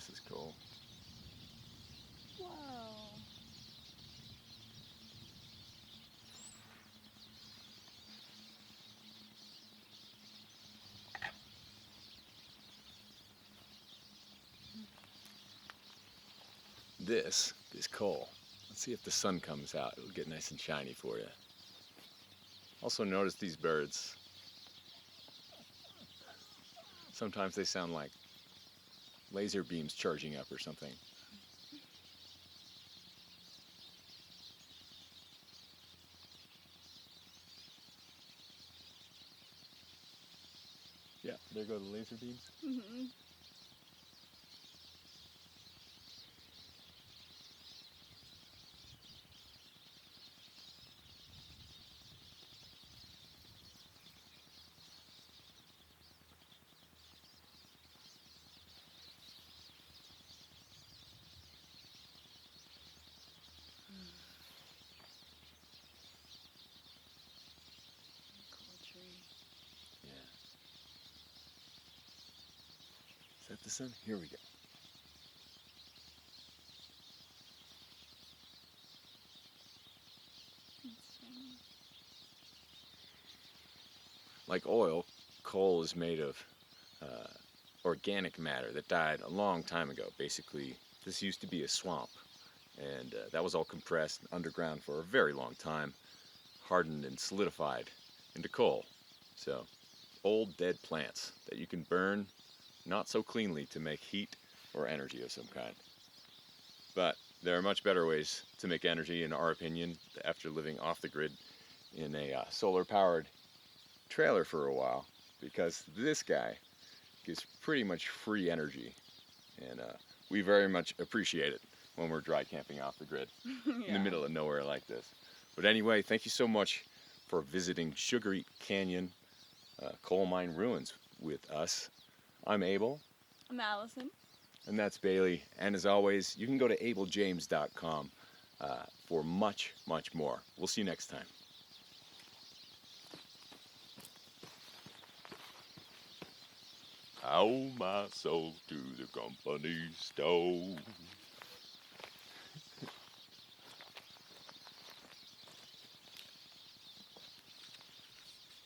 This is cool. Whoa. This is coal. Let's see if the sun comes out. It'll get nice and shiny for you. Also notice these birds. Sometimes they sound like laser beams charging up or something. Yeah, there go the laser beams. Mm-hmm. Cool tree. Yeah. Is that the sun? Here we go. It's shiny. Like oil, coal is made of organic matter that died a long time ago. Basically, this used to be a swamp, and that was all compressed underground for a very long time, hardened and solidified into coal. So, old dead plants that you can burn not so cleanly to make heat or energy of some kind. But there are much better ways to make energy, in our opinion, after living off the grid in a solar powered trailer for a while, because this guy gives pretty much free energy, and we very much appreciate it when we're dry camping off the grid in the middle of nowhere like this. But anyway, thank you so much for visiting Sugarite Canyon coal mine ruins with us. I'm Abel. I'm Allison. And that's Bailey. And as always, you can go to abeljames.com for much, much more. We'll see you next time. Owe my soul to the company store.